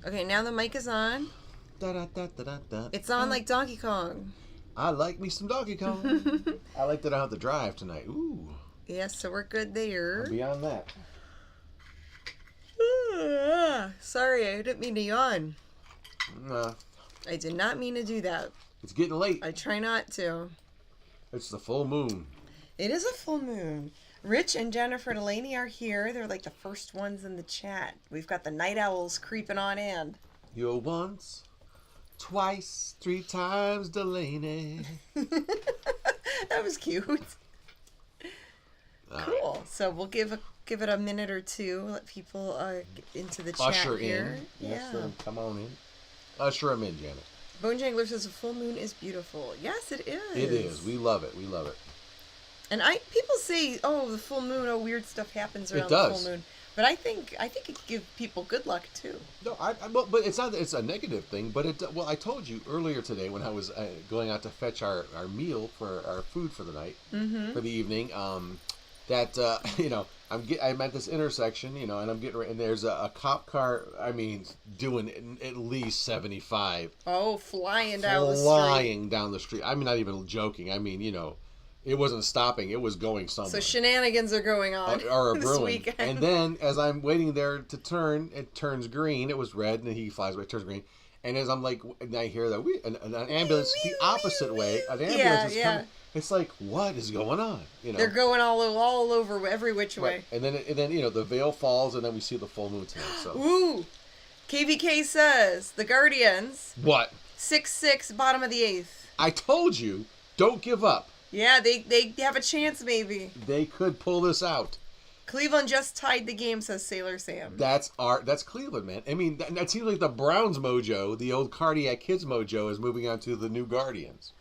Okay, now the mic is on. Da, da, da, da, da, da. It's on like Donkey Kong. I like me some Donkey Kong. I like that I don't have to drive tonight. Ooh. Yes, so we're good there. I'm beyond that. Sorry, I didn't mean to yawn. Nah. I did not mean to do that. It's getting late. I try not to. It's the full moon. It is a full moon. Rich and Jennifer Delaney are here. They're like the first ones in the chat. We've got the night owls creeping on in. You're once, twice, 3 times Delaney. That was cute. Cool. Right. So we'll give it a minute or two. Let people get into the chat Usher here. in. Yeah. Yes, come on in. Usher them in, Janet. Bone Jangler says a full moon is beautiful. Yes, it is. It is. We love it. We love it. And people say, "Oh, the full moon. Oh, weird stuff happens around does. the full moon." But I think it gives people good luck too. No, but it's not. It's a negative thing. But I told you earlier today when I was going out to fetch our meal for our food for the night, for the evening. That I'm at this intersection, and I'm getting and there's a cop car. I mean, doing at least 75. Oh, flying down the street. I'm not even joking. I mean, it wasn't stopping. It was going somewhere. So shenanigans are going on or this brewing. weekend. And then as I'm waiting there to turn, it turns green. It was red, and he flies away. It turns green. And as I'm like, and I hear that an ambulance the opposite way. An ambulance is coming. It's like, what is going on? They're going all over every which way. Right. And then the veil falls, and then we see the full moon tonight. So. Ooh, KVK says the Guardians. What? 6-6, bottom of the 8th. I told you, don't give up. Yeah, they have a chance maybe. They could pull this out. Cleveland just tied the game, says Sailor Sam. That's Cleveland, man. I mean, that seems like the Browns mojo, the old Cardiac Kids mojo, is moving on to the new Guardians,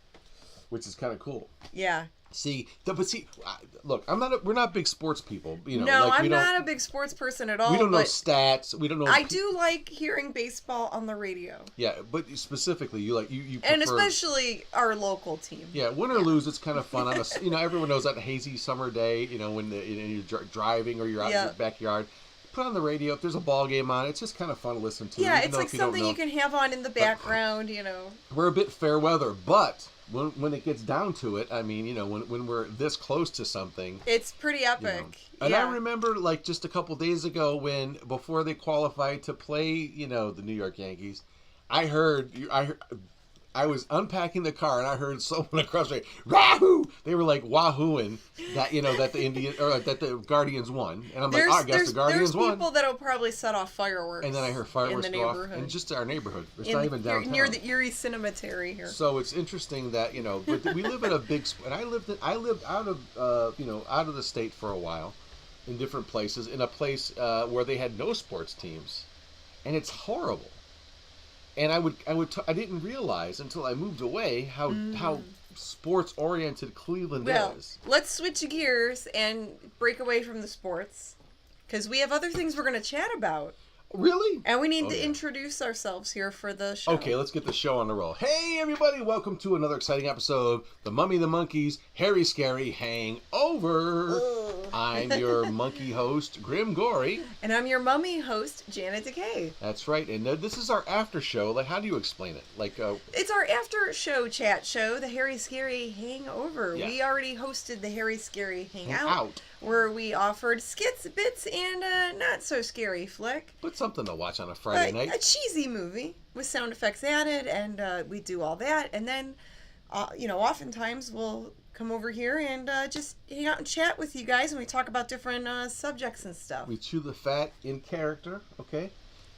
which is kind of cool. Yeah. Look, we're not big sports people, No, I'm not a big sports person at all. We don't know stats. We don't know. I do like hearing baseball on the radio. Yeah, but specifically, you prefer, and especially our local team. Yeah, win or lose, it's kind of fun. On everyone knows that hazy summer day. When you're driving or you're out in your backyard. Put on the radio. If there's a ball game on, it's just kind of fun to listen to. Yeah, it's like something you can have on in the background. We're a bit fair weather, but. When it gets down to it, I mean, when we're this close to something, it's pretty epic. And I remember, like, just a couple days ago before they qualified to play, the New York Yankees, I was unpacking the car and I heard someone across the way, "Wahoo!" They were like wahooing that that the Guardians won, and I'm like, I guess the Guardians won. There's people that'll probably set off fireworks. And then I heard fireworks go off in just our neighborhood. It's not even downtown. Near the Erie Cemetery here. So it's interesting that but we live in a big, and I lived out of the state for a while, in different places, in a place where they had no sports teams, and it's horrible. And I didn't realize until I moved away how sports oriented Cleveland is. Let's switch gears and break away from the sports, because we have other things we're going to chat about. Really? And we need to introduce ourselves here for the show. Okay, let's get the show on the roll. Hey, everybody, welcome to another exciting episode of The Mummy, the Monkeys, Harry Scary Hangover. I'm your monkey host, Grim Gory. And I'm your mummy host, Janet Decay. That's right, and this is our after show. Like, how do you explain it? It's our after show chat show, the Harry Scary Hangover. Yeah. We already hosted the Harry Scary Hangout. Where we offered skits, bits, and a not-so-scary flick. But something to watch on a Friday night. A cheesy movie with sound effects added, and we do all that. And then, oftentimes we'll come over here and just hang out and chat with you guys, and we talk about different subjects and stuff. We chew the fat in character, okay?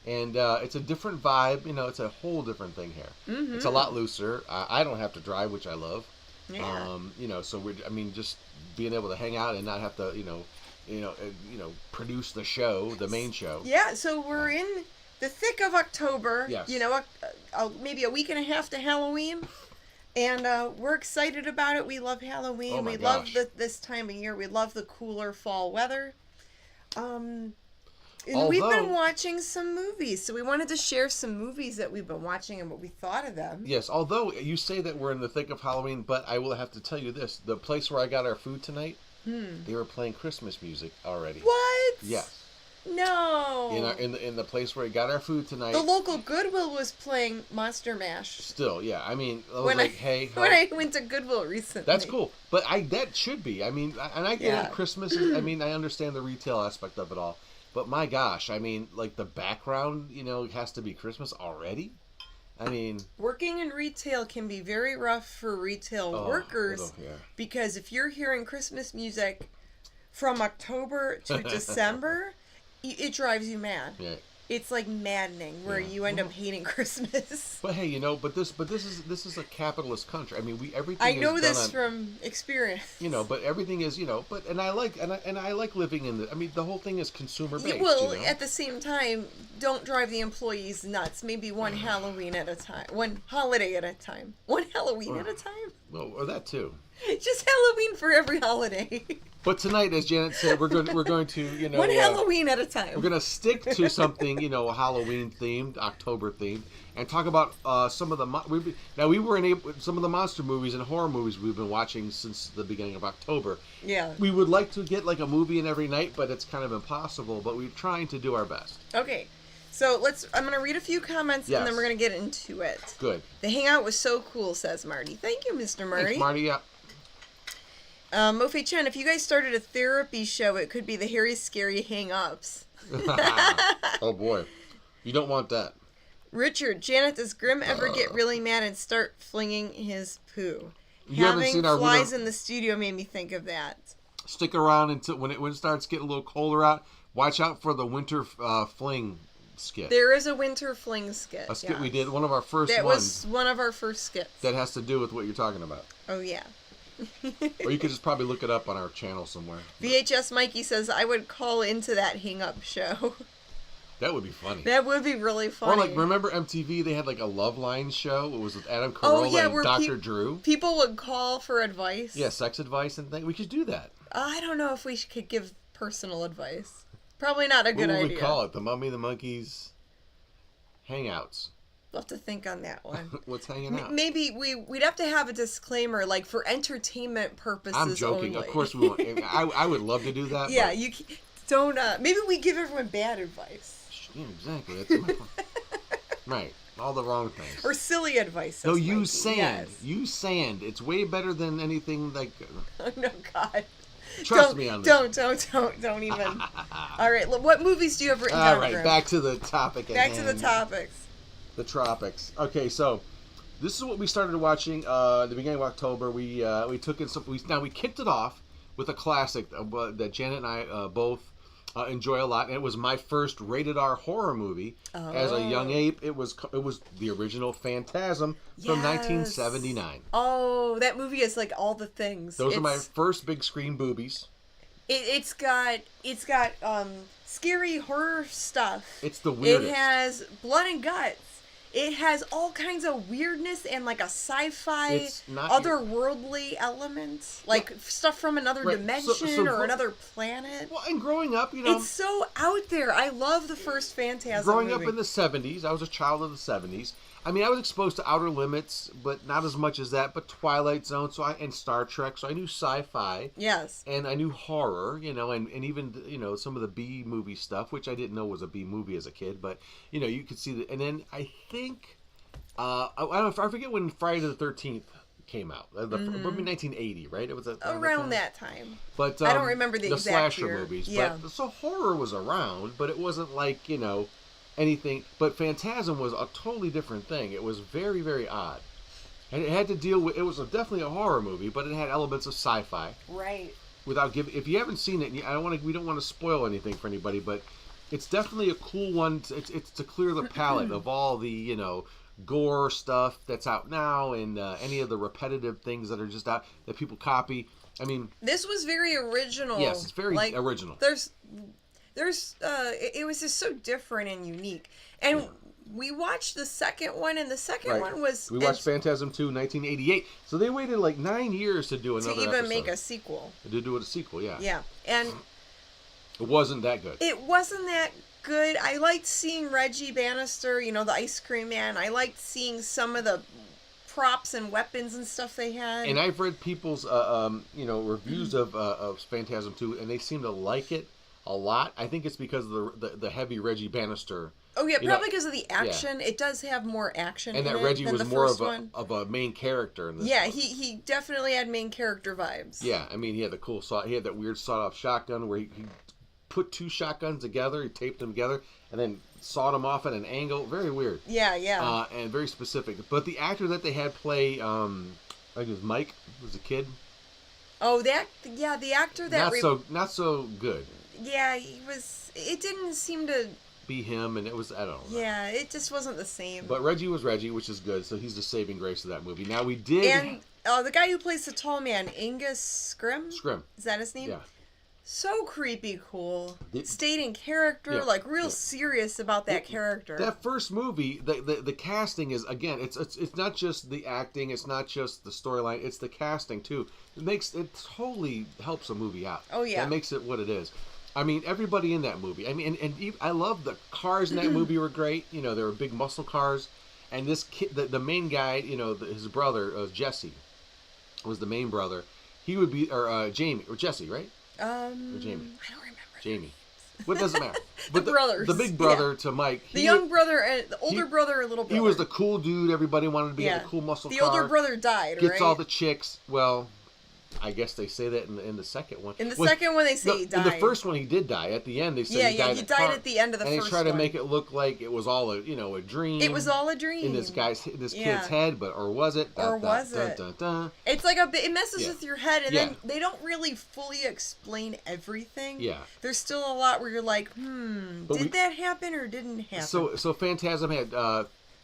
And it's a different vibe. It's a whole different thing here. Mm-hmm. It's a lot looser. I don't have to drive, which I love. Yeah. So just being able to hang out and not have to, produce the show, the main show. Yeah. So we're in the thick of October. Yes. Maybe a week and a half to Halloween, and we're excited about it. We love Halloween. Oh my we gosh. love this time of year. We love the cooler fall weather. And we've been watching some movies, so we wanted to share some movies that we've been watching and what we thought of them. Yes, although you say that we're in the thick of Halloween, but I will have to tell you this. The place where I got our food tonight, they were playing Christmas music already. What? Yes. No. In the place where we got our food tonight. The local Goodwill was playing Monster Mash. Still, yeah. I mean, I was like, hey, when I went to Goodwill recently. That's cool, but that should be. I mean, and I get it. Christmas is. I mean, I understand the retail aspect of it all, but my gosh, I mean, like the background, has to be Christmas already. I mean, working in retail can be very rough for retail workers because if you're hearing Christmas music from October to December, it drives you mad. Yeah. It's like maddening where you end up hating Christmas. But hey, this is a capitalist country. I mean, everything. I know this from experience. But everything is, and I like living in the. I mean, the whole thing is consumer based. Well, at the same time, don't drive the employees nuts. Maybe one Halloween at a time, one holiday at a time, one Halloween at a time. Well, or that too. Just Halloween for every holiday. But tonight, as Janet said, we're going to one Halloween at a time. We're going to stick to something Halloween themed, October themed, and talk about some of the we weren't able some of the monster movies and horror movies we've been watching since the beginning of October. Yeah. We would like to get like a movie in every night, but it's kind of impossible. But we're trying to do our best. Okay. So I'm going to read a few comments and then we're going to get into it. Good. The Hangout was so cool, says Marty. Thank you, Mr. Marty. Thanks, Marty. Yeah. Mofe Chen, if you guys started a therapy show, it could be the Harry Scary Hang-Ups. Oh, boy. You don't want that. Richard, Janet, does Grim ever get really mad and start flinging his poo? You Having seen flies in the studio made me think of that. Stick around until when it starts getting a little colder out. Watch out for the winter fling skit. There is a winter fling skit. A skit we did, one of our first ones. That was one of our first skits. That has to do with what you're talking about. Oh, yeah. Or you could just probably look it up on our channel somewhere. VHS Mikey says, I would call into that hang-up show. That would be funny. That would be really funny. Or like, remember MTV? They had like a Love Line show. It was with Adam Carolla and Dr. Drew. People would call for advice. Yeah, sex advice and things. We could do that. I don't know if we could give personal advice. Probably not a good idea. What would we call it? The Mummy, the Monkeys, Hangouts. We'll have to think on that one. What's hanging out? Maybe we'd have to have a disclaimer, like for entertainment purposes. I'm joking. Only. Of course we want. I would love to do that. Yeah, you don't. Maybe we give everyone bad advice. Yeah, exactly. That's right. All the wrong things. Or silly advice. No, use sand. Yes. Use sand. It's way better than anything like. Oh no, God. Trust me on this. Don't even. All right, what movies do you have written down? All right, back to the topic. Back to the topics. The tropics. Okay, so this is what we started watching at the beginning of October. We took in some. We kicked it off with a classic that Janet and I both enjoy a lot. And it was my first rated R horror movie as a young ape. It was the original Phantasm from 1979. Oh, that movie is like all the things. Those are my first big screen boobies. It's got scary horror stuff. It's the weirdest. It has blood and guts. It has all kinds of weirdness and like a sci-fi, otherworldly element, like stuff from another dimension or another planet. Well, and growing up, it's so out there. I love the first Phantasm growing movie. Up in the 70s, I was a child of the 70s. I mean, I was exposed to Outer Limits, but not as much as that. But Twilight Zone, and Star Trek, so I knew sci-fi. Yes. And I knew horror, and even some of the B movie stuff, which I didn't know was a B movie as a kid. But you could see that. And then I think I forget when Friday the 13th came out. Probably 1980, right? It was around that time. But I don't remember the exact slasher year. movies. Yeah. But, so horror was around, but it wasn't like anything. But Phantasm was a totally different thing. It was very, very odd, and it had to deal with. It was definitely a horror movie, but it had elements of sci-fi. Right. Without giving, if you haven't seen it, we don't want to spoil anything for anybody, but it's definitely a cool one. It's to clear the palate of all the gore stuff that's out now, and any of the repetitive things that are just out that people copy. I mean, this was very original. Yes, it's very original. It was just so different and unique. And we watched the second one, and the second one was... We watched Phantasm 2, 1988. So they waited like 9 years to do another episode. To even make a sequel. To do a sequel, yeah. Yeah, and... It wasn't that good. It wasn't that good. I liked seeing Reggie Bannister, the Ice Cream Man. I liked seeing some of the props and weapons and stuff they had. And I've read people's, reviews of Phantasm 2, and they seem to like it a lot. I think it's because of the heavy Reggie Bannister. Oh yeah, You probably know, because of the action. It does have more action and in that it Reggie than was the more first of one. a main character in this. Yeah, one. he definitely had main character vibes. Yeah, I mean, he had the cool he had that weird sawed-off shotgun where he put two shotguns together, he taped them together, and then sawed them off at an angle. Very weird. Yeah, yeah. And very specific. But the actor that they had play, I think it was Mike, was a kid. Oh, the actor that not so good. Yeah, he was. It didn't seem to be him, and it was, I don't know. Yeah, it just wasn't the same. But Reggie was Reggie, which is good, so he's the saving grace of that movie. Now we did... And the guy who plays the tall man, Angus Scrim? Scrim. Is that his name? Yeah. So creepy cool. Stayed in character, like real serious about that character. That first movie, the casting is, again, it's not just the acting, it's not just the storyline, it's the casting too. It totally helps a movie out. Oh yeah. That makes it what it is. I mean, everybody in that movie. I mean, and I love the cars in that movie were great. You know, they were big muscle cars. And this kid, the main guy, you know, his brother, Jesse, was the main brother. He would be, or Jamie, or Jesse, right? Or Jamie. I don't remember. Jamie. What doesn't matter. But the brothers. The big brother to Mike. The young brother and the older brother or little brother. He was the cool dude. Everybody wanted to be in a cool muscle car. The older brother died, Gets all the chicks. Well... I guess they say that in the second one. In the second one, they say he died. In the first one, he did die. At the end, they say he died. He died at the end of the first one. And they try to make it look like it was all a dream. It was all a dream in this kid's head, or was it? It's like it messes with your head, and then they don't really fully explain everything. Yeah, there's still a lot where you're like, did that happen or didn't happen? So Phantasm had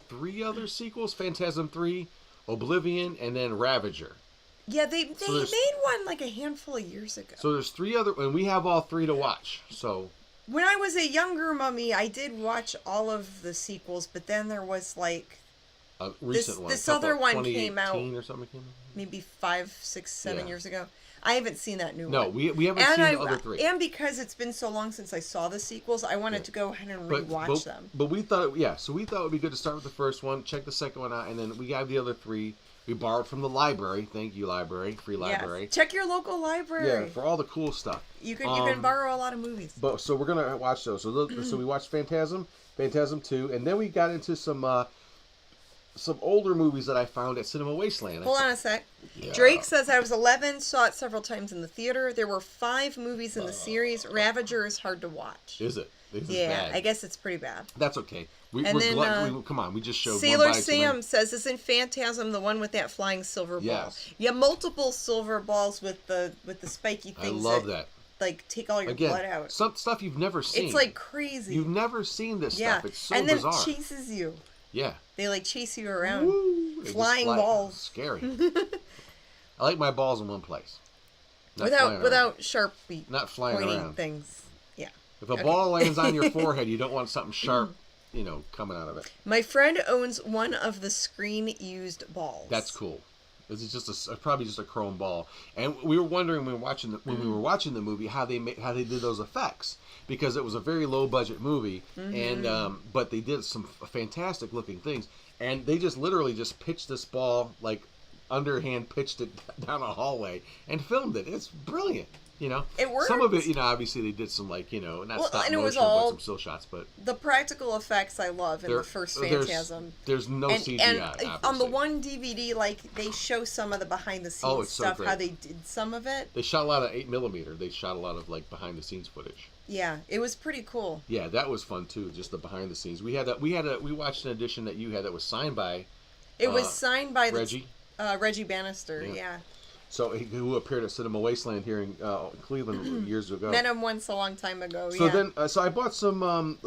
3 other sequels: Phantasm 3, Oblivion, and then Ravager. Yeah, they made one like a handful of years ago. So there's 3 other, and we have all 3 to watch. So when I was a younger mummy, I did watch all of the sequels, but then there was like a recent one. This other one came out or something. Maybe 5, 6, 7 years ago. I haven't seen that new one. No, we haven't seen the other 3. And because it's been so long since I saw the sequels, I wanted to go ahead and rewatch them. But we thought, so we thought it would be good to start with the first one, check the second one out, and then we have the other 3. We borrowed from the library. Thank you, library. Free library. Yes. Check your local library. Yeah, for all the cool stuff. You can borrow a lot of movies. But so we're gonna watch those. So we watched Phantasm 2, and then we got into some older movies that I found at Cinema Wasteland. Hold on a sec. Yeah. Drake says I was 11, saw it several times in the theater. There were 5 movies in the series. Ravager is hard to watch. Is it? I guess it's pretty bad. That's okay. Come on, we just showed Sailor Sam says, isn't Phantasm the one with that flying silver ball? Yes. Yeah, multiple silver balls with the spiky things. I love that. Like, take all your blood out. Some stuff you've never seen. It's like crazy. You've never seen this stuff. It's so bizarre. And then it chases you. Yeah. They like chase you around. Woo! Flying balls. Scary. I like my balls in one place. Without sharp not flying pointing around things. Yeah. If a ball lands on your forehead, you don't want something sharp, coming out of it. My friend owns one of the screen-used balls. That's cool. This is probably just a chrome ball. And we were wondering when we were watching the movie how they did those effects, because it was a very low budget movie, and but they did some fantastic looking things, and they just literally just pitched this ball, like underhand pitched it down a hallway and filmed it. It's brilliant. It worked. Some of it, obviously they did some not stop motion, but some still shots. But the practical effects I love in the first Phantasm. There's no CGI. And on the one DVD, like they show some of the behind the scenes stuff, how they did some of it. They shot a lot of 8mm. They shot a lot of like behind the scenes footage. Yeah, it was pretty cool. Yeah, that was fun too. Just the behind the scenes. We watched an edition that you had that was signed by. It was signed by Reggie. Reggie Bannister. Yeah. So who appeared at Cinema Wasteland here in Cleveland years ago. Met him once a long time ago. So then, so I bought some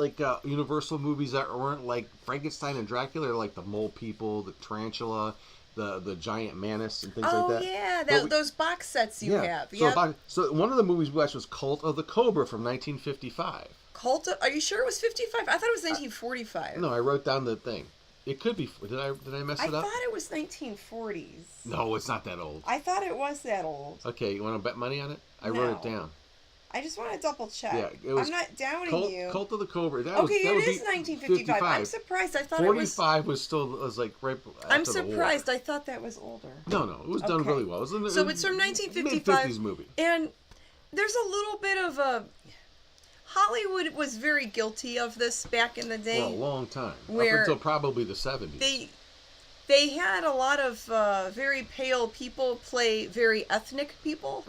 Universal movies that weren't like Frankenstein and Dracula, like the Mole People, the Tarantula, the Giant Mantis, and things like that. Oh yeah, those box sets you have. Yeah. So one of the movies we watched was Cult of the Cobra from 1955. Are you sure it was 55? I thought it was 1945. No, I wrote down the thing. It could be. Did I mess it up? I thought it was 1940s. No, it's not that old. I thought it was that old. Okay, you want to bet money on it? I wrote it down. I just want to double check. Yeah, I'm not doubting you. Cult of the Cobra. It is 1955. I'm surprised. I thought 45 was like right after I'm surprised. I thought that was older. No, it was done really well. It's from 1955. Mid-50s movie. And there's a little bit of a... Hollywood was very guilty of this back in the day. For a long time. Where up until probably the 70s. They had a lot of very pale people play very ethnic people.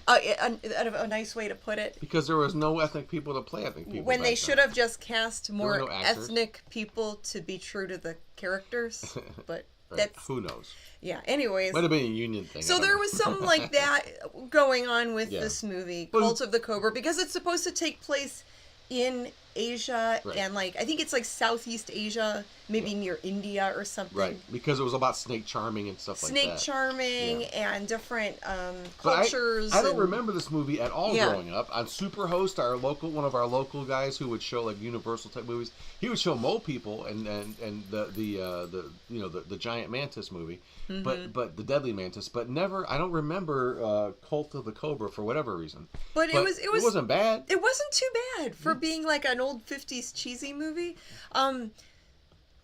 A nice way to put it. Because there was no ethnic people to play ethnic people. When they should have just cast more no actors. ethnic people to be true to the characters. But Right. that's... Who knows? Yeah, anyways. Might have been a union thing. So there was something like that going on with Yeah. this movie, Cult of the Cobra, because it's supposed to take place in Asia, Right. and like I think it's like Southeast Asia, maybe near India or something. Right, because it was about snake charming and stuff like that. Snake charming Yeah. and different But cultures. I don't remember this movie at all Yeah. growing up. On Superhost, one of our local guys who would show like Universal type movies, he would show Mole People and the giant mantis movie, Mm-hmm. but the deadly mantis, but never. I don't remember Cult of the Cobra for whatever reason. But it wasn't bad. It wasn't too bad for being like an old 50s cheesy movie.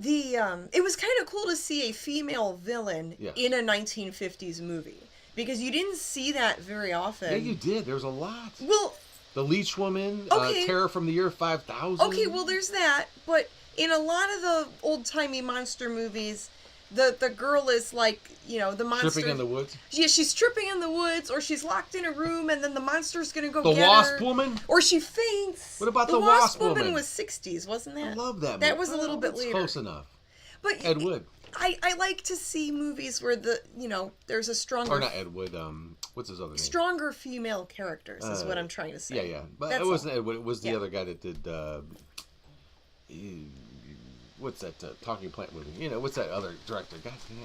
It was kind of cool to see a female villain Yeah. in a 1950s movie because you didn't see that very often. Yeah, you did. There was a lot. Well, The Leech Woman, Okay. Terror from the Year 5000. okay, well there's that, but in a lot of the old-timey monster movies, the girl is like, the monster... Tripping in the Woods. Yeah, she's tripping in the woods, or she's locked in a room, and then the monster's gonna go The get Wasp her. Woman. Or she faints. What about the the Wasp Woman? Woman? Was 60s, wasn't that? I love that movie. That was a little bit That's later. close enough. But Ed Wood. I like to see movies where there's a stronger... Or not Ed Wood. What's his other name? Stronger female characters is what I'm trying to say. Yeah. But That's it wasn't all. Ed Wood. It was the Yeah. other guy that did... what's that Talking Plant movie? What's that other director? God dang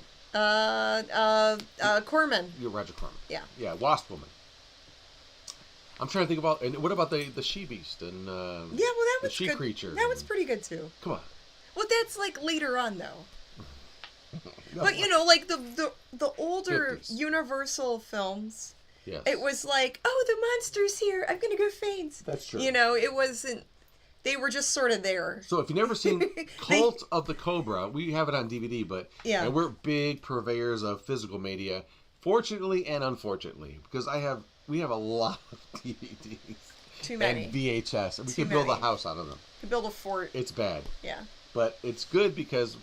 it. Corman. You're Roger Corman. Yeah. Yeah, Wasp Woman. I'm trying to think about... And what about the she-beast and Yeah, well, that was the good. she-creature? That was pretty good, too. Come on. Well, that's, like, later on, though. No, But, like, the older 50s. Universal films, Yes. it was like, oh, the monster's here. I'm going to go faint. That's true. It wasn't... They were just sort of there. So if you've never seen Cult of the Cobra, we have it on DVD, but Yeah. and we're big purveyors of physical media, fortunately and unfortunately, because we have a lot of DVDs. Too many. And VHS. And we Too can build a many. house out of them. You build a fort. It's bad. Yeah. But it's good because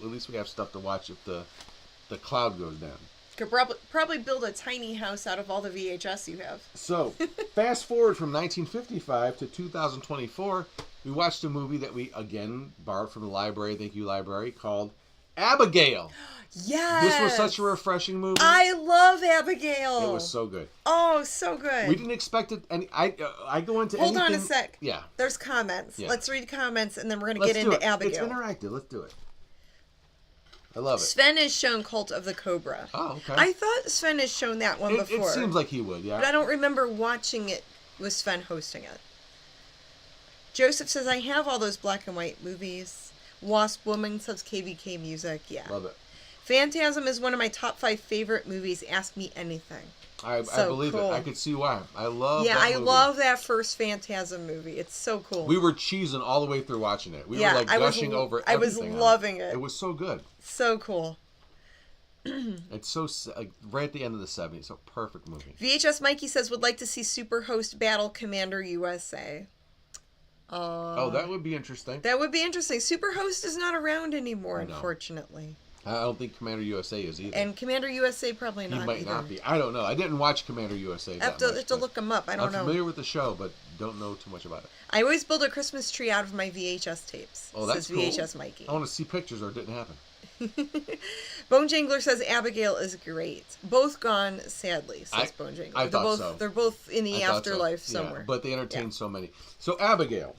at least we have stuff to watch if the cloud goes down. Could probably build a tiny house out of all the VHS you have. So, fast forward from 1955 to 2024, we watched a movie that we, again, borrowed from the library, thank you library, called Abigail. Yes. This was such a refreshing movie. I love Abigail. It was so good. Oh, so good. We didn't expect it, and I go into Hold anything... on a sec. Yeah. There's comments. Yeah. Let's read comments, and then we're going to Let's get do into it. Abigail. It's interactive. Let's do it. I love it. Sven has shown Cult of the Cobra. Oh, okay. I thought Sven has shown that one It before. seems like he would, yeah. But I don't remember watching it with Sven hosting it. Joseph says, I have all those black and white movies. Wasp Woman says KVK music. Yeah. Love it. Phantasm is one of my top 5 favorite movies. Ask me anything. I So believe cool. it. I could see why. I love Yeah, that I movie. love that first Phantasm movie. It's so cool. We were cheesing all the way through watching it. We Yeah, were like I was gushing lo- over I was everything on loving it. It was so good. So cool. It's so like right at the end of the 70s. So perfect movie. VHS Mikey says, would like to see Superhost Battle Commander USA. Oh, that would be interesting. That would be interesting. Superhost is not around anymore, No. unfortunately. I don't think Commander USA is either. And Commander USA probably he not might either. not be. I don't know. I didn't watch Commander USA I that have to, much. have to but look them up. I don't I'm know. familiar with the show, but don't know too much about it. I always build a Christmas tree out of my VHS tapes. Oh, that's says cool. VHS Mikey. I want to see pictures, or it didn't happen. Bone Jangler says Abigail is great. Both gone, sadly, says Bone Jangler. I thought both, so. They're both in the I thought so. afterlife Yeah, somewhere. but they entertain so many. So Abigail.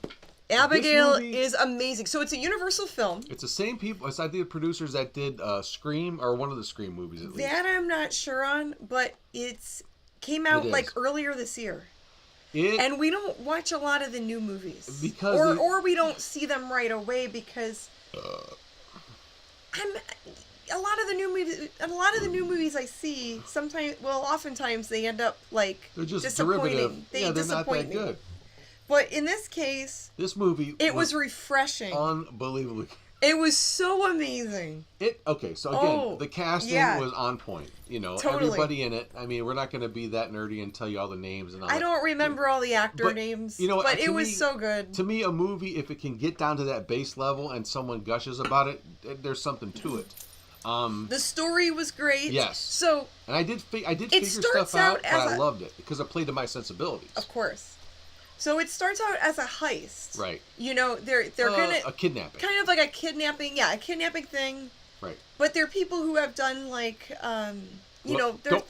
Abigail This movie- is amazing. So it's a Universal film. It's the same people. It's I think the producers that did Scream, or one of the Scream movies at least. That I'm not sure on, but came out It is. like earlier this year. And we don't watch a lot of the new movies. Because or we don't see them right away because a lot of the new movies I see oftentimes they end up like they're just disappointing. derivative. They Yeah, they're not disappoint that me. good. But in this case, This movie it was refreshing. unbelievably. It was so amazing. So again, Oh, the casting yeah. was on point. You know, Totally. everybody in it. I mean, we're not going to be that nerdy and tell you all the names and all I that. don't remember all the actor But, names, you know, but to it was me- so good. To me, a movie, if it can get down to that base level and someone gushes about it, there's something to it. The story was great. Yes. So, And I did figure starts stuff out, out but as I a- loved it because it played to my sensibilities. of course. So it starts out as a heist. Right. You know, they're gonna a kidnapping. kind of like a kidnapping thing. Right. But they're people who have done like they're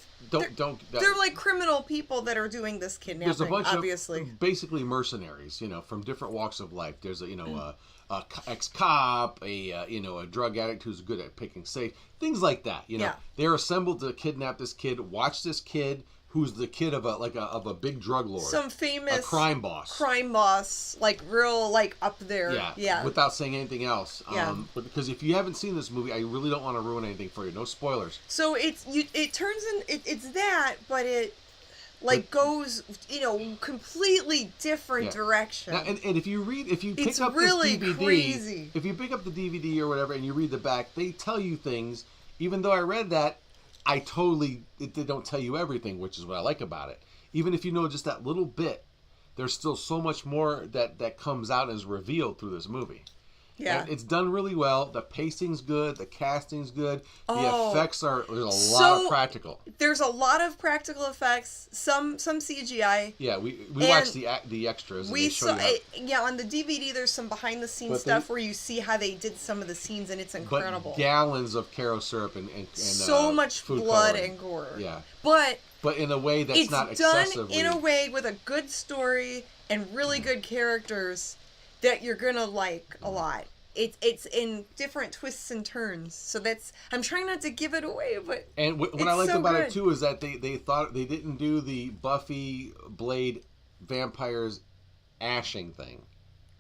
they're like criminal people that are doing this kidnapping. There's a bunch obviously. of basically mercenaries, you know, from different walks of life. There's a ex-cop, a drug addict who's good at picking safe, things like that. You know, Yeah. they're assembled to kidnap this kid. Watch this kid, who's the kid of a big drug lord, Some famous a crime boss, like real like up there. Yeah. Without saying anything else. Yeah. But because if you haven't seen this movie, I really don't want to ruin anything for you. No spoilers. So it turns in it's that, but it like goes completely different direction. Now, and if you pick It's up really this DVD, crazy. if you pick up the DVD or whatever and you read the back, they tell you things. Even though I read that, they don't tell you everything, which is what I like about it. Even if you know just that little bit, there's still so much more that comes out and is revealed through this movie. Yeah. And it's done really well. The pacing's good. The casting's good. Oh. The effects there's a lot of practical. There's a lot of practical effects, some CGI. Yeah, we watched the extras. And We they show saw you how- on the DVD. There's some behind the scenes But stuff where you see how they did some of the scenes, and it's incredible. But gallons of Caro syrup and so much food blood coloring. and gore. Yeah. But in a way that's it's not done excessively. in a way with a good story and really good characters that you're gonna like a lot. It's in different twists and turns. So I'm trying not to give it away, but And what I liked about it too is that they thought they didn't do the Buffy Blade vampires ashing thing.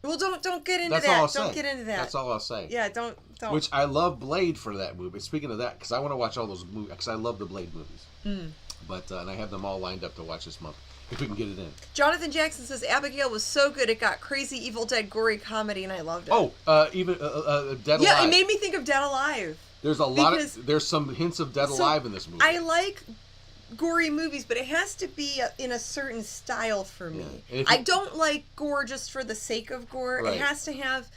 Well, don't get into That's that. all I'll Don't say. get into that. That's all I'll say. Yeah, don't. Which I love Blade for that movie. Speaking of that, because I want to watch all those movies, because I love the Blade movies. But and I have them all lined up to watch this month if we can get it in. Jonathan Jackson says Abigail was so good it got crazy Evil Dead gory comedy and I loved it. Oh, even Dead Alive. Yeah, it made me think of Dead Alive. There's some hints of Dead Alive in this movie. I like gory movies, but it has to be in a certain style for me. Yeah. I don't like gore just for the sake of gore. Right. It has to have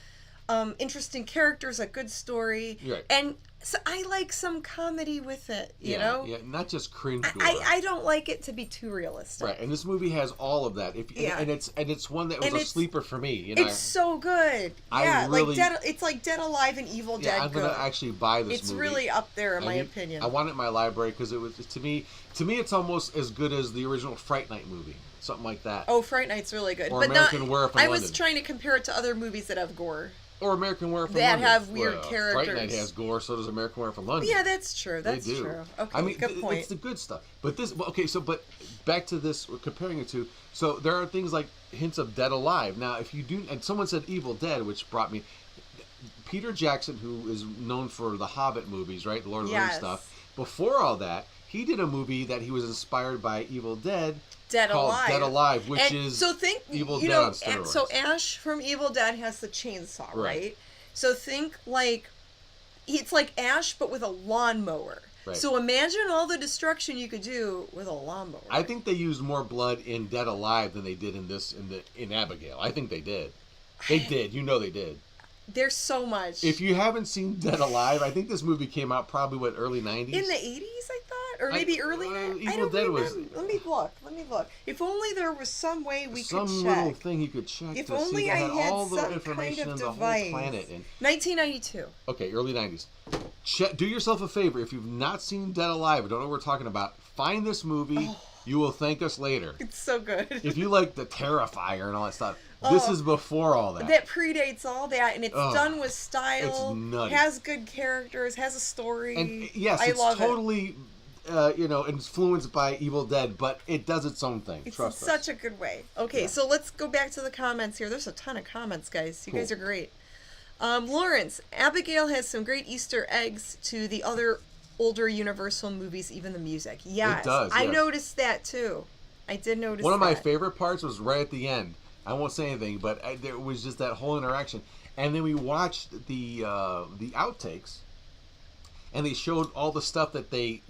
interesting characters, a good story, Right. and so I like some comedy with it. You know, yeah, not just cringe gore. I don't like it to be too realistic. Right, and this movie has all of that. And it's one that was a sleeper for me. You know, It's so good. Yeah, it's like Dead Alive and Evil Dead. I'm gonna actually buy this It's movie. really up there in my opinion. I want it in my library because it was to me it's almost as good as the original Fright Night movie, something like that. Oh, Fright Night's really good. Or but American Werewolf in I was London. trying to compare it to other movies that have gore. Or American Werewolf in That London. have weird characters. Fright Night has gore, so does American Werewolf in London. Yeah, that's true. That's They do. true. Okay, I mean, good point. it's the good stuff. But but back to this, comparing it to, so there are things like hints of Dead Alive. Now, if you do, and someone said Evil Dead, which brought me, Peter Jackson, who is known for the Hobbit movies, right? The Lord of the Rings stuff. Before all that, he did a movie that he was inspired by Evil Dead. Called Dead Alive, which is Evil Dead on steroids. So Ash from Evil Dead has the chainsaw, right? So think like it's like Ash but with a lawnmower. Right. So imagine all the destruction you could do with a lawnmower. I think they used more blood in Dead Alive than they did in Abigail. I think they did. They did. You know they did. There's so much. If you haven't seen Dead Alive, I think this movie came out probably early 90s? In the 80s, I thought? Or maybe early 90s? Evil Dead was... Let me look. If only there was some way we could check. Some little thing you could check if to only see that I had all had the some information kind of in the device. whole planet. 1992. Okay, early 90s. Do yourself a favor. If you've not seen Dead Alive, or don't know what we're talking about, find this movie. Oh. You will thank us later. It's so good. If you like the Terrifier and all that stuff, this is before all that. That predates all that, and it's done with style. It's nutty. Has good characters, has a story. And yes, it's totally, influenced by Evil Dead, but it does its own thing. It's Trust us. such a good way. Okay, so let's go back to the comments here. There's a ton of comments, guys. You guys are great. Lawrence, Abigail has some great Easter eggs to the other older Universal movies, even the music. Yes, it does. I yes. noticed that too. I did notice that. One of my favorite parts was right at the end. I won't say anything, but there was just that whole interaction. And then we watched the outtakes, and they showed all the stuff that they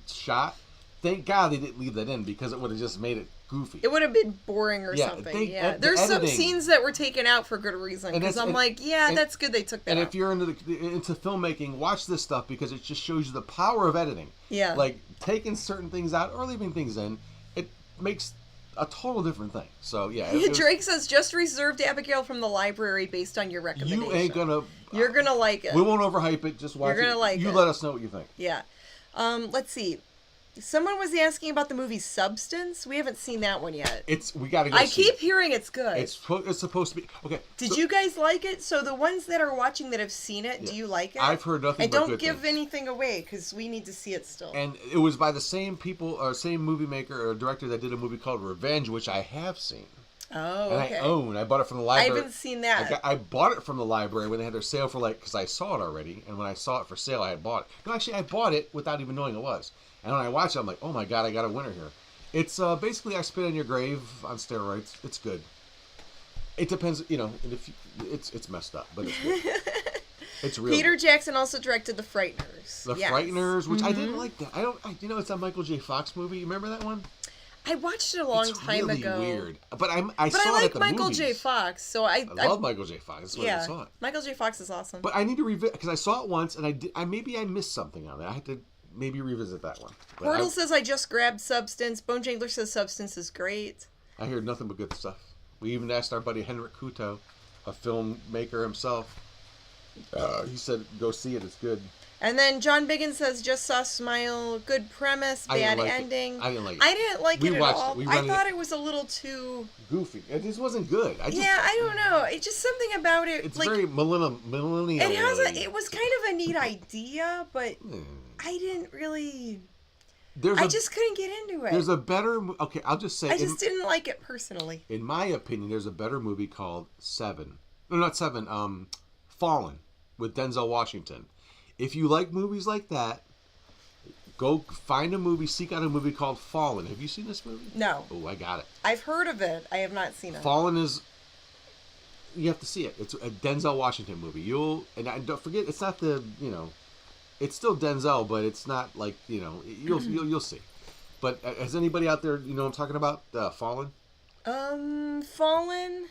shot. Thank God they didn't leave that in, because it would have just made it goofy. It would have been boring or something. There's some scenes that were taken out for good reason, because I'm like, that's good they took that out. And if you're into filmmaking, watch this stuff, because it just shows you the power of editing. Yeah. Like, taking certain things out or leaving things in, it makes a total different thing. So, yeah. Drake says, just reserved Abigail from the library based on your recommendation. You ain't gonna... You're gonna like it. We won't overhype it. Just watch it. You're gonna like it. You let us know what you think. Yeah. Let's see. Someone was asking about the movie Substance. We haven't seen that one yet. We gotta go I see keep it. hearing it's good. It's supposed to be... Okay. Did you guys like it? So the ones that are watching that have seen it, do you like it? I've heard nothing and but don't good give things. anything away, because we need to see it still. And it was by the same people, or same movie maker or director that did a movie called Revenge, which I have seen. Oh, and okay. I bought it from the library. I haven't seen that. I bought it from the library when they had their sale for, because I saw it already, and when I saw it for sale, I had bought it. No, actually, I bought it without even knowing it was. And when I watched it, I'm like, oh my God, I got a winner here. It's basically I Spit on Your Grave on steroids. It's good. It depends, it's messed up, but it's good. It's real. Peter Jackson also directed The Frighteners. The Frighteners, which I didn't like that. It's a Michael J. Fox movie. You remember that one? I watched it a long time ago. It's really weird. But I like at the Michael movies. J. Fox, so I love Michael J. Fox. That's why I saw it. Michael J. Fox is awesome. But I need to revisit, because I saw it once, and maybe I missed something on it. I had to maybe revisit that one. But Portal says, I just grabbed Substance. Bone Jangler says Substance is great. I heard nothing but good stuff. We even asked our buddy Henrik Kuto, a filmmaker himself. He said, go see it. It's good. And then John Biggins says, just saw Smile. Good premise, bad ending. I didn't like it. I didn't like it at all. I thought it was a little too... goofy. It just wasn't good. I don't know. It's just something about it. It's very millennial. It was kind of a neat idea, but I didn't really... I just couldn't get into it. There's a better... Okay, I'll just say... I just didn't like it personally. In my opinion, there's a better movie called Seven. No, not Seven. Fallen, with Denzel Washington. If you like movies like that, go find a movie, seek out a movie called Fallen. Have you seen this movie? No. Oh, I got it. I've heard of it. I have not seen it. Fallen is... You have to see it. It's a Denzel Washington movie. And don't forget, it's not the, it's still Denzel, but it's not like, you'll see. But has anybody out there, what I'm talking about? Fallen? Fallen...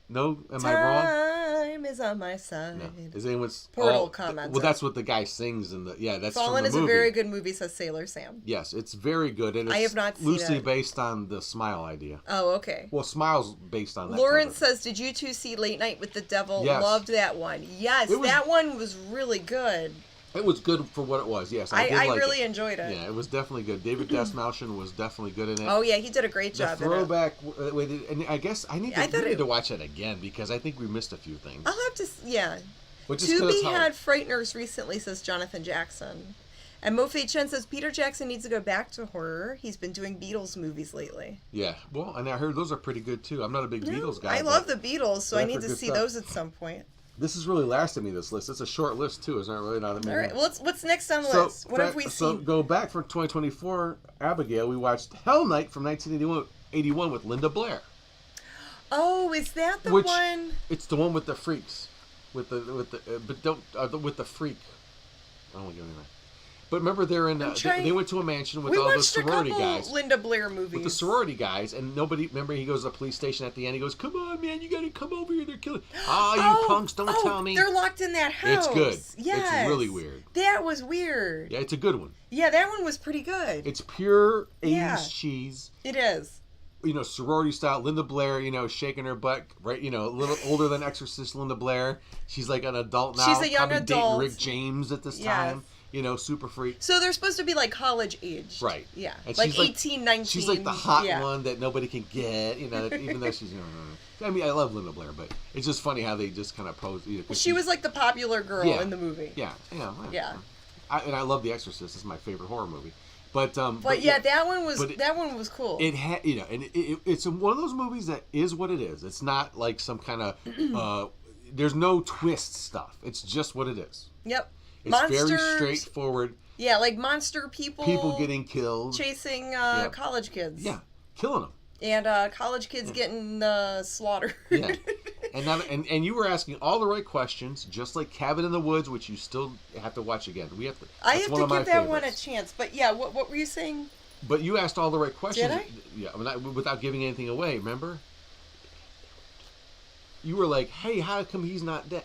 No? Am I wrong? Time is on my side. No. Is anyone's... Portal comments. Well, that's what the guy sings in the... Yeah, that's Fallen from the movie. is a very good movie, says Sailor Sam. Yes, it's very good. And it's I have not seen loosely it. based on the Smile idea. Oh, okay. Well, Smile's based on that. Lawrence says, did you two see Late Night with the Devil? Yes. Loved that one. Yes, that one was really good. It was good for what it was, yes. I really enjoyed it. Yeah, it was definitely good. David Dastmalchian was definitely good in it. Oh, yeah, he did a great job the throwback, and I guess I need to watch it again, because I think we missed a few things. I'll have to, yeah. Tubi had Frighteners recently, says Jonathan Jackson. And Mofe Chen says, Peter Jackson needs to go back to horror. He's been doing Beatles movies lately. Yeah, well, and I heard those are pretty good, too. I'm not a big Beatles guy. I love the Beatles, so I need to see those at some point. This has really lasted me, this list. It's a short list, too. It's not really not a... All right, well, what's next on the list? What have we seen? So, go back for 2024, Abigail, we watched Hell Night from 1981 with Linda Blair. Oh, is that the one? It's the one with the freaks. With the freak. I don't want to give anything. But remember, they're in. They went to a mansion with all the sorority guys. Linda Blair movies. With the sorority guys, and nobody. Remember, he goes to the police station at the end. He goes, "Come on, man, you gotta come over here. They're killing. You punks! Don't tell me." They're locked in that house. It's good. Yes. It's really weird. That was weird. Yeah, it's a good one. Yeah, that one was pretty good. It's pure 80s cheese. It is. Sorority style. Linda Blair, shaking her butt, right? A little older than Exorcist Linda Blair. She's like an adult now. She's a young adult. Dating Rick James at this time. Super freak. So they're supposed to be like college age. Right. Yeah. And like 18, 19. She's like the hot one that nobody can get, even though she's, I mean, I love Linda Blair, but it's just funny how they just kind of pose. She was like the popular girl in the movie. Yeah. Yeah. And I love The Exorcist. It's my favorite horror movie. But that one was cool. It had, and it's one of those movies that is what it is. It's not like some kind of, there's no twist stuff. It's just what it is. Yep. It's very straightforward. Yeah, like monster people. People getting killed. Chasing college kids. Yeah, killing them. And college kids getting slaughtered. Yeah. And you were asking all the right questions, just like Cabin in the Woods, which you still have to watch again. I have to give that one a chance. But yeah, what were you saying? But you asked all the right questions. Did I? Yeah, without giving anything away. Remember? You were like, "Hey, how come he's not dead?"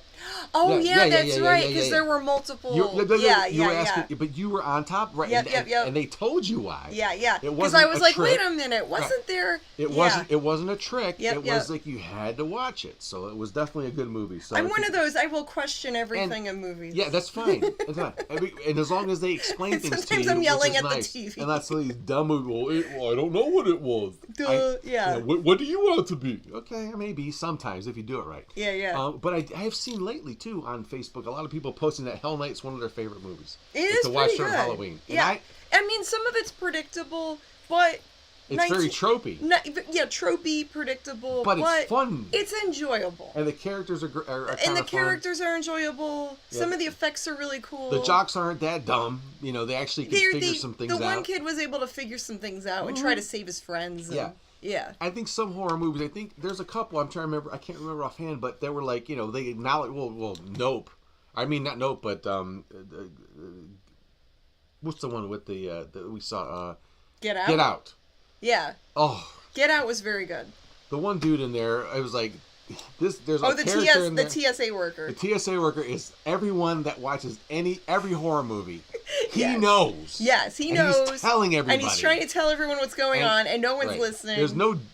Oh that's right, because there were multiple. You were asking, but you were on top, right? And they told you why. Yeah. Because I was like, trick. wait a minute, wasn't there? It wasn't a trick. It was like you had to watch it, so it was definitely a good movie. So I'm one of those. I will question everything in movies. Yeah, that's fine. That's fine. And as long as they explain things to you, sometimes I'm yelling at nice. the TV. And that's these dumb movies. Well, I don't know what it was. What do you want it to be? Okay, maybe sometimes if you do it right. Yeah. But I have seen lately too on Facebook a lot of people posting that Hell Night's one of their favorite movies. It is to watch pretty during good. Halloween. Yeah, I mean some of it's predictable, but it's very tropey. Tropey, predictable, but it's fun. It's enjoyable, and the characters are and the characters are enjoyable. Yeah. Some of the effects are really cool. The jocks aren't that dumb. They actually can figure some things out. The one kid was able to figure some things out and try to save his friends. Yeah. I think some horror movies, there's a couple, I'm trying to remember, I can't remember offhand, but they were like, they acknowledge, Nope. I mean, not Nope, but, what's the one with we saw, Get Out? Get Out. Yeah. Oh. Get Out was very good. The one dude in there, I was like, there's a character in there. The TSA worker. The TSA worker is everyone that watches every horror movie. He knows. Yes, he knows. He's telling everybody. And he's trying to tell everyone what's going on, and no one's listening.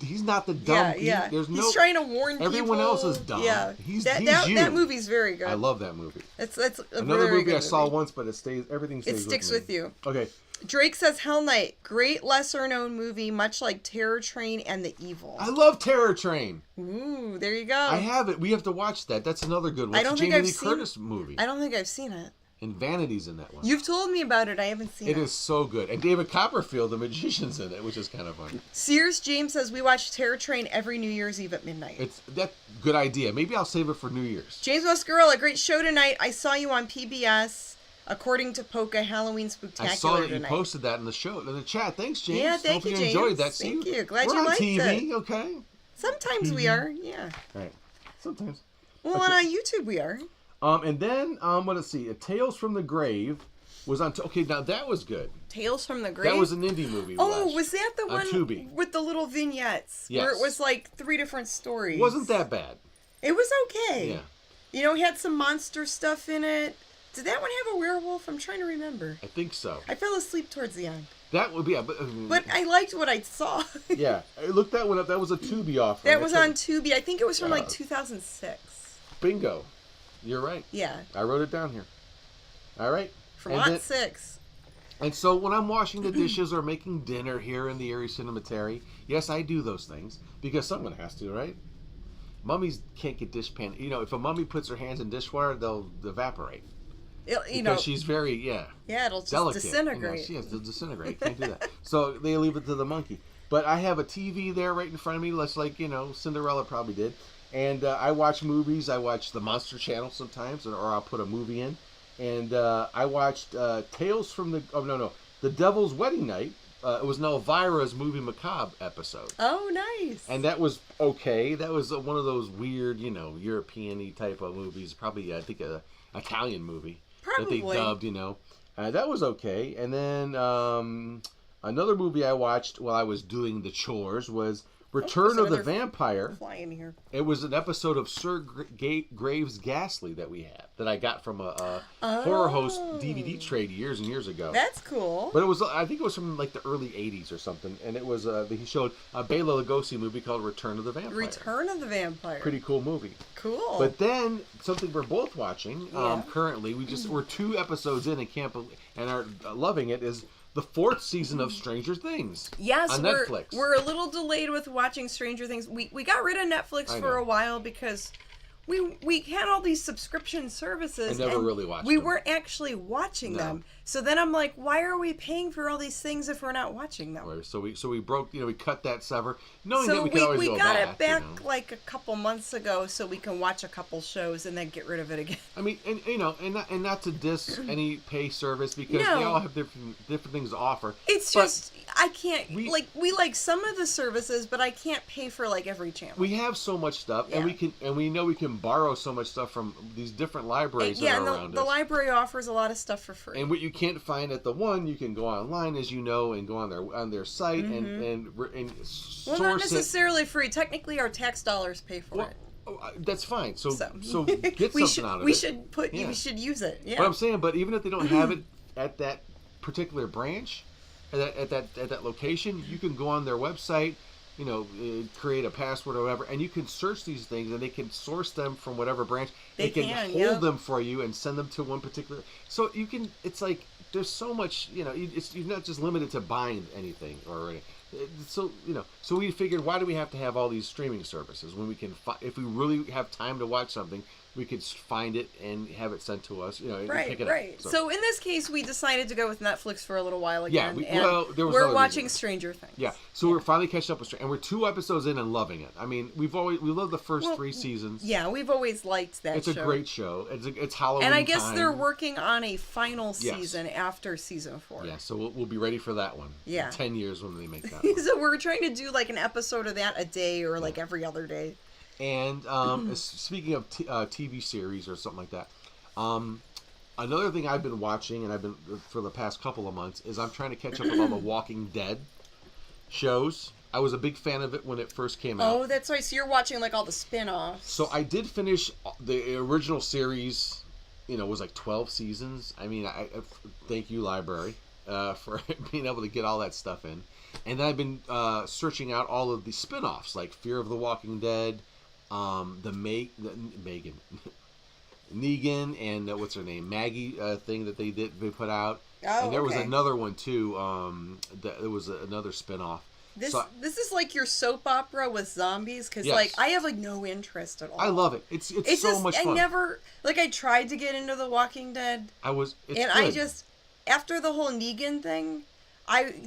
He's not the dumb. Yeah. He's trying to warn people. Everyone else is dumb. Yeah. He's that movie's very good. I love that movie. That's another movie I saw once, but everything stays. It sticks with you. Okay. Drake says Hell Night, great lesser known movie, much like Terror Train and The Evil. I love Terror Train. Ooh, there you go. I have it. We have to watch that. That's another good one. It's a Jamie Lee Curtis movie. I don't think I've seen it. And Vanity's in that one. You've told me about it. I haven't seen it. It is so good. And David Copperfield, the magician's in it, which is kind of fun. Sears James says we watch Terror Train every New Year's Eve at midnight. That's a good idea. Maybe I'll save it for New Year's. James Muscarella, great show tonight. I saw you on PBS. According to Polka, Halloween Spooktacular I saw that tonight. You posted that in the show, in the chat. Thanks, James. Yeah, thank you, James. Enjoyed that. Thank you. Glad We're you liked on TV, it. okay? Sometimes we are, yeah. Right. Sometimes. Well, and on YouTube we are. And then, let's see. Tales from the Grave was on... Okay, now that was good. Tales from the Grave? That was an indie movie. Was that the one Tubi. with the little vignettes? Yes. Where it was like 3 different stories. Wasn't that bad. It was okay. Yeah. It had some monster stuff in it. Did that one have a werewolf? I'm trying to remember. I think so. I fell asleep towards the end. That would be... But I liked what I saw. Yeah. I looked that one up. That was a Tubi offer. That was on Tubi. I think it was from 2006. Bingo. You're right. Yeah. I wrote it down here. All right. From 6. And so when I'm washing the dishes or making dinner here in the Erie Cinematary, yes, I do those things because someone has to, right? Mummies can't get dishpan. If a mummy puts her hands in dishwater, they'll evaporate. Because she's very, Yeah, it'll just delicate. disintegrate. She has to disintegrate. Can't do that. So they leave it to the monkey. But I have a TV there right in front of me, just like, Cinderella probably did. And I watch movies. I watch the Monster Channel sometimes, or I'll put a movie in. And I watched Tales from the... Oh, no. The Devil's Wedding Night. It was Elvira's Movie Macabre episode. Oh, nice. And that was okay. That was one of those weird, European-y type of movies. Probably, I think, an Italian movie. Probably. That they dubbed, that was okay. And then another movie I watched while I was doing the chores was Return of the Vampire. Flying here. It was an episode of Sir Graves Ghastly that I got from a Horror Host DVD trade years and years ago. That's cool. But I think it was from like the early 80s or something. And it was, he showed a Bela Lugosi movie called Return of the Vampire. Return of the Vampire. Pretty cool movie. Cool. But then, something we're both watching currently, we're 2 episodes in and are loving it, is the 4th season of Stranger Things. Yes, on Netflix. We're a little delayed with watching Stranger Things. We got rid of Netflix for a while because we had all these subscription services. I never and really watched we them. weren't actually watching them. So then I'm like, why are we paying for all these things if we're not watching them? Right. So we broke, we cut that sever, knowing So that we could always go got back. it back like a couple months ago, so we can watch a couple shows and then get rid of it again. I mean, and not to diss any pay service because they all have different things to offer. It's just I can't we like some of the services, but I can't pay for like every channel. We have so much stuff, and we know we can borrow so much stuff from these different libraries that are around us. The library offers a lot of stuff for free. And what you can't find at the one, you can go online, as you know, and go on their site and source not necessarily free. Technically, our tax dollars pay for it. That's fine. So get something out of it. We should use it. Yeah. But I'm saying, even if they don't have it at that particular branch, at that location, you can go on their website, create a password or whatever, and you can search these things, and they can source them from whatever branch. They can hold them for you and send them to one particular. So you can. It's like there's so much. You're not just limited to buying anything or. So we figured, why do we have to have all these streaming services when we can if we really have time to watch something, we could find it and have it sent to us, and pick it up. So in this case, we decided to go with Netflix for a little while again. Yeah, we're watching Stranger Things. Yeah, so we're finally catching up with and we're 2 episodes in and loving it. I mean, we love the first 3 seasons. Yeah, we've always liked that. It's a great show. It's Halloween and I guess time. They're working on a final season after season 4. Yeah, so we'll be ready for that one. Yeah, in 10 years when they make that. So we're trying to do like an episode of that a day or like every other day. And speaking of TV series or something like that, another thing I've been watching, and I've been for the past couple of months, is I'm trying to catch up with all the Walking Dead shows. I was a big fan of it when it first came out. Oh, that's right. So you're watching like all the spin-offs. So I did finish the original series. It was like 12 seasons. I mean, I thank you, library, for being able to get all that stuff in. And then I've been searching out all of the spin-offs, like Fear of the Walking Dead, Megan, Negan, and what's her name, Maggie thing that they put out. Oh, and there was another one too. There was another spin-off. This is like your soap opera with zombies, because I have like no interest at all. I love it. It's so just, much fun. I never I tried to get into The Walking Dead. It's good. I just after the whole Negan thing.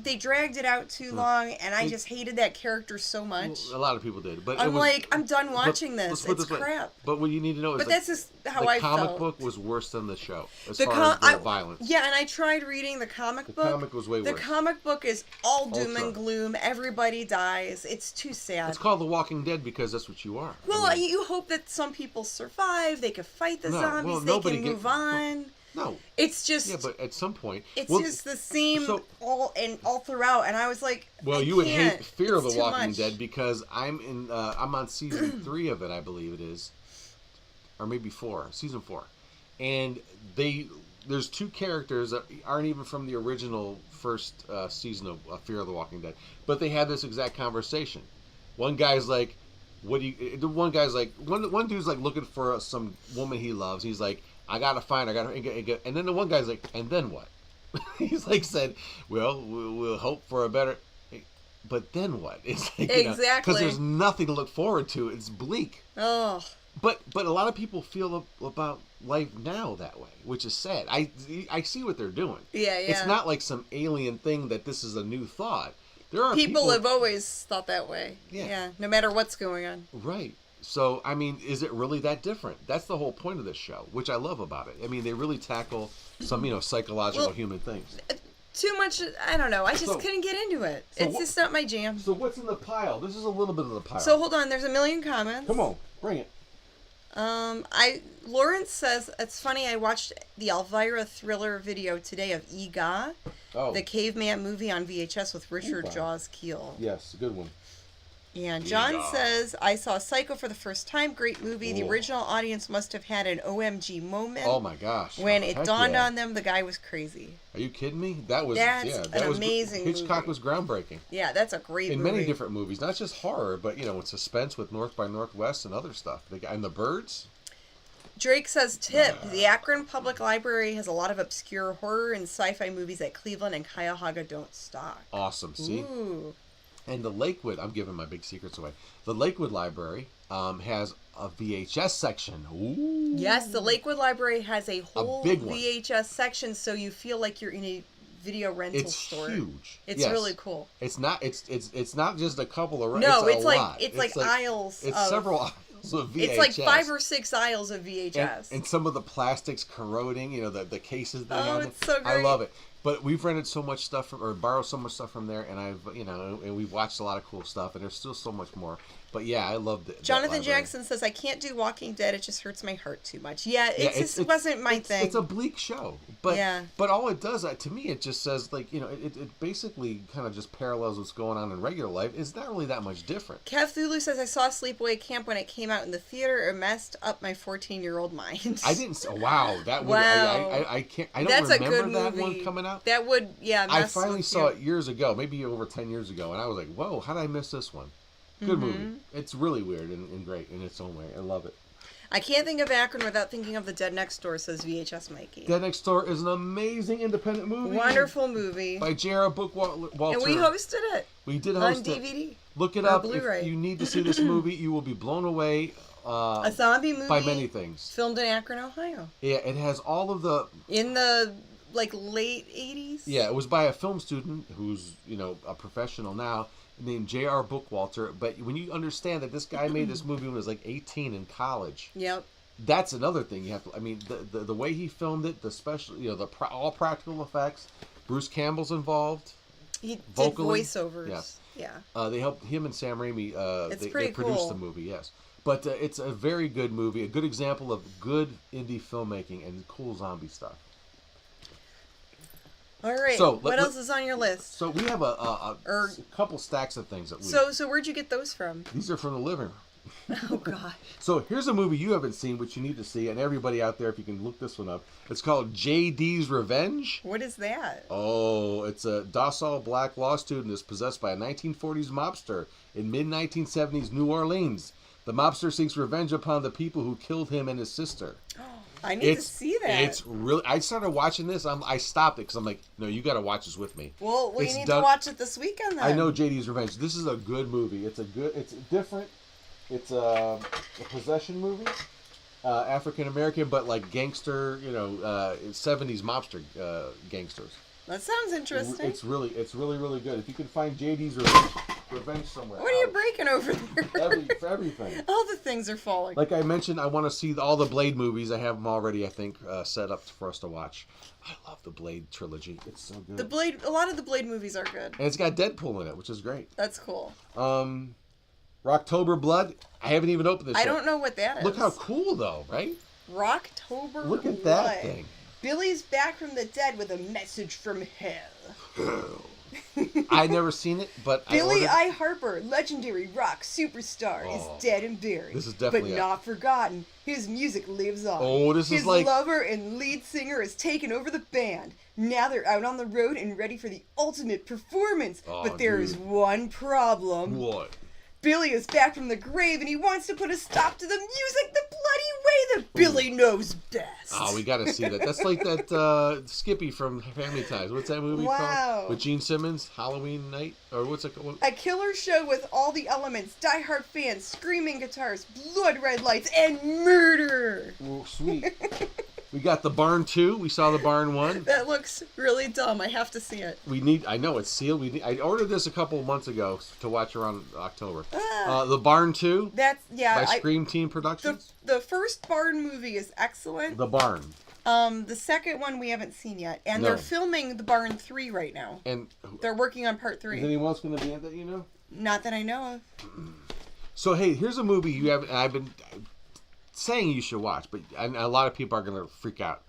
They dragged it out too long, and I just hated that character so much. Well, a lot of people did, but I'm done watching this. It's crap. But what you need to know is, that's just how I felt. The comic book was worse than the show as far as the violence. Yeah, and I tried reading the comic book. The comic was way worse. The comic book is all doom and gloom. Everybody dies. It's too sad. It's called The Walking Dead because that's what you are. Well, you hope that some people survive. They can fight the zombies. They can move on. No, it's just but at some point it's just the same all throughout, and I was like, well, you would hate Fear of the Walking Dead because I'm on season 3 of it, I believe it is, or maybe season 4, and there's 2 characters that aren't even from the original first season of Fear of the Walking Dead, but they had this exact conversation. One guy's like, one dude's like looking for some woman he loves. He's like, I gotta find her. And then the one guy's like, and then what? He's like said, well, we'll hope for a better. But then what? It's like, exactly, because there's nothing to look forward to. It's bleak. Oh. But a lot of people feel about life now that way, which is sad. I see what they're doing. Yeah. It's not like some alien thing that this is a new thought. There are people have always thought that way. Yeah. No matter what's going on. Right. So, I mean, is it really that different? That's the whole point of this show, which I love about it. I mean, they really tackle some, psychological human things. Too much, I don't know. I just couldn't get into it. It's just not my jam. So what's in the pile? This is a little bit of the pile. So hold on, there's a million comments. Come on, bring it. Lawrence says, it's funny, I watched the Elvira thriller video today of Ega, the caveman movie on VHS with Richard Jaws Keel. Yes, good one. And John says, I saw Psycho for the first time. Great movie. The original audience must have had an OMG moment. Oh my gosh. When it dawned on them the guy was crazy. Are you kidding me? That was amazing Hitchcock movie. Was groundbreaking. Yeah, that's a great movie. In many different movies. Not just horror, but, with suspense with North by Northwest and other stuff. And The Birds. Drake says, tip, the Akron Public Library has a lot of obscure horror and sci-fi movies that Cleveland and Cuyahoga don't stock. Awesome. See? Ooh. And the Lakewood, I'm giving my big secrets away. The Lakewood Library has a VHS section. Ooh. Yes, the Lakewood Library has a whole big one. VHS section, so you feel like you're in a video rental store. It's huge. It's really cool. It's not. It's not just a couple of. No, it's like aisles. It's several aisles of VHS. It's like 5 or 6 aisles of VHS. And some of the plastics corroding. You know, the cases they have. It's so great. I love it. But we've rented so much stuff or borrowed so much stuff from there, and and we've watched a lot of cool stuff, and there's still so much more. But yeah, I loved it. Jonathan Jackson says, I can't do Walking Dead, it just hurts my heart too much. Yeah, it wasn't my thing. It's a bleak show. But all it does, to me, it just says, like, it basically kind of just parallels what's going on in regular life. It's not really that much different. Kev Thulu says, I saw Sleepaway Camp when it came out in the theater. It messed up my 14-year-old mind. I didn't. Wow, that would. Wow. I can't. I don't That's remember a good that movie. one coming out. That would, I finally saw it years ago, maybe over 10 years ago, and I was like, whoa, how did I miss this one? Good movie. It's really weird and great in its own way. I love it. I can't think of Akron without thinking of The Dead Next Door, says VHS Mikey. Dead Next Door is an amazing independent movie. Wonderful movie. By J.R. Bookwalter. And we hosted it. We did host on DVD. Look it up. Blu-ray. If you need to see this movie, you will be blown away. A zombie movie. By many things. Filmed in Akron, Ohio. Yeah, it has all of the... In the, late 80s? Yeah, it was by a film student who's, a professional now, named J.R. Bookwalter. But when you understand that this guy made this movie when he was 18 in college. Yep. That's another thing you have to... I mean, the way he filmed it, the special... all practical effects. Bruce Campbell's involved. He vocally. did voiceovers. Yes. Yeah. They helped him and Sam Raimi. They produced cool. the movie, yes. But it's a very good movie, a good example of good indie filmmaking and cool zombie stuff. All right. So, what else is on your list? So we have a couple stacks of things that we... So where'd you get those from? These are from the living room. Oh, God. So here's a movie you haven't seen, which you need to see, and everybody out there, if you can look this one up. It's called J.D.'s Revenge. What is that? Oh, it's a docile black law student is possessed by a 1940s mobster in mid-1970s New Orleans. The mobster seeks revenge upon the people who killed him and his sister. Oh, I need to see that. It's really... I started watching this. I stopped it because I'm like, no, you got to watch this with me. Well, we need to watch it this weekend then. I know J.D.'s Revenge. This is a good movie. It's different. It's a possession movie, African American, but like gangster, 70s mobster gangsters. That sounds interesting. It's really good. If you can find J.D.'s Revenge somewhere. What are you breaking over there? For everything. All the things are falling. Like I mentioned, I want to see all the Blade movies. I have them already, I think, set up for us to watch. I love the Blade trilogy. It's so good. A lot of the Blade movies are good. And it's got Deadpool in it, which is great. That's cool. Rocktober Blood. I haven't even opened this yet. I don't know what that is. Look how cool, though, right? Rocktober Look at Blood. that thing. Billy's back from the dead with a message from hell. I'd never seen it, but Billy I. Harper, legendary rock superstar, is dead and buried. This is definitely but not forgotten. His music lives on. Oh, His lover and lead singer has taken over the band. Now they're out on the road and ready for the ultimate performance. But there is one problem. What? Billy is back from the grave and he wants to put a stop to the music the bloody way that Billy knows best. Oh, we got to see that. That's like that Skippy from Family Ties. What's that movie called? With Gene Simmons, Halloween Night? Or what's it called? A killer show with all the elements, diehard fans, screaming guitars, blood red lights, and murder. Oh, sweet. We got The Barn 2. We saw The Barn 1. That looks really dumb. I have to see it. I know, it's sealed. I ordered this a couple of months ago to watch around October. The Barn 2. By Scream Team Productions. The first Barn movie is excellent. The Barn. The second one we haven't seen yet. And they're filming The Barn 3 right now. And they're working on part 3. Is anyone else going to be in that, you know? Not that I know of. So, hey, here's a movie I've been saying you should watch, but a lot of people are going to freak out.